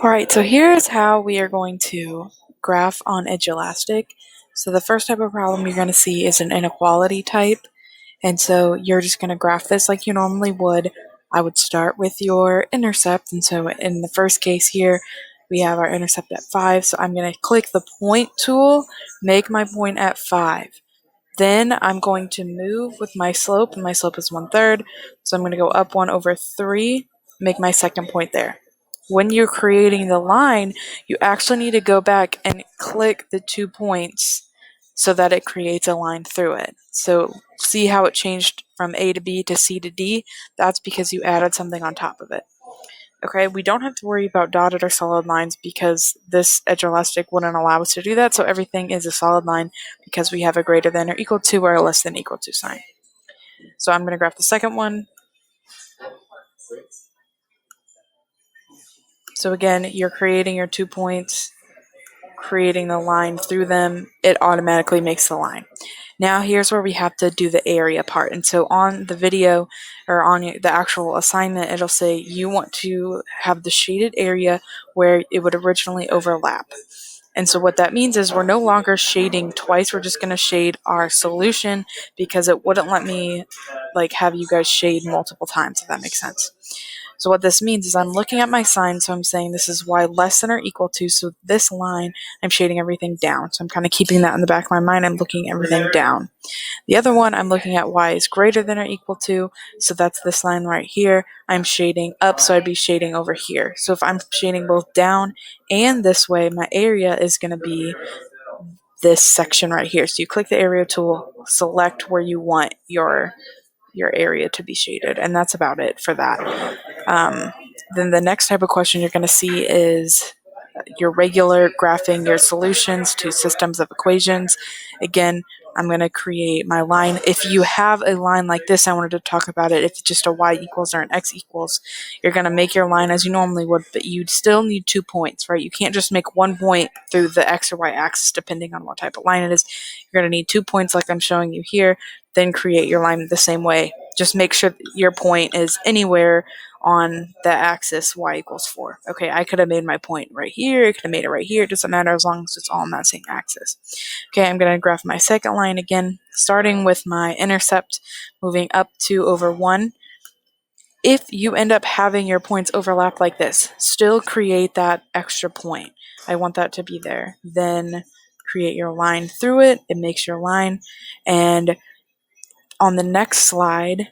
Alright, so here's how we are going to graph on Edulastic. So the first type of problem you're going to see is an inequality type. And so you're just going to graph this like you normally would. I would start with your intercept. And so in the first case here, we have our intercept at 5. So I'm going to click the point tool, make my point at 5. Then I'm going to move with my slope, and my slope is 1/3. So I'm going to go up 1/3, make my second point there. When you're creating the line, you actually need to go back and click the 2 points so that it creates a line through it. So see how it changed from A to B to C to D? That's because you added something on top of it. Okay, we don't have to worry about dotted or solid lines because this Edulastic wouldn't allow us to do that, so everything is a solid line because we have a greater than or equal to or a less than equal to sign. So I'm going to graph the second one. So again, you're creating your 2 points, creating the line through them, it automatically makes the line. Now here's where we have to do the area part. And so on the video or on the actual assignment, it'll say you want to have the shaded area where it would originally overlap. And so what that means is we're no longer shading twice. We're just going to shade our solution because it wouldn't let me have you guys shade multiple times, if that makes sense. So what this means is I'm looking at my sign, so I'm saying this is y less than or equal to, so this line, I'm shading everything down. So I'm kind of keeping that in the back of my mind. I'm looking everything down. The other one, I'm looking at y is greater than or equal to, so that's this line right here. I'm shading up, so I'd be shading over here. So if I'm shading both down and this way, my area is going to be this section right here. So you click the area tool, select where you want your area to be shaded, and that's about it for that. Then the next type of question you're going to see is your regular graphing your solutions to systems of equations. Again, I'm going to create my line. If you have a line like this, I wanted to talk about it. If it's just a y equals or an x equals, you're going to make your line as you normally would, but you'd still need 2 points, right? You can't just make 1 point through the x or y axis depending on what type of line it is. You're going to need 2 points like I'm showing you here, then create your line the same way. Just make sure your point is anywhere on the axis y equals 4. Okay, I could have made my point right here. I could have made it right here. It doesn't matter as long as it's all on that same axis. Okay, I'm going to graph my second line again, starting with my intercept, moving up 2 over 1. If you end up having your points overlap like this, still create that extra point. I want that to be there. Then create your line through it. It makes your line. And on the next slide,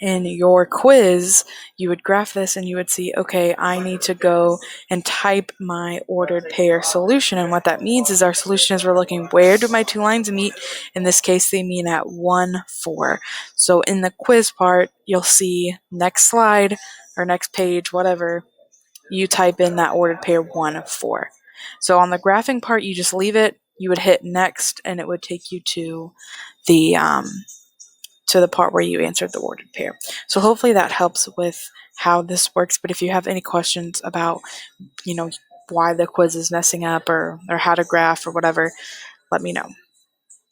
in your quiz, you would graph this and you would see, okay, I need to go and type my ordered pair solution. And what that means is our solution is we're looking, where do my 2 lines meet? In this case, they meet at 1, 4. So in the quiz part, you'll see next slide or next page, whatever, you type in that ordered pair 1, 4. So on the graphing part, you just leave it. You would hit next and it would take you to the part where you answered the ordered pair. So hopefully that helps with how this works. But if you have any questions about, why the quiz is messing up or how to graph or whatever, let me know.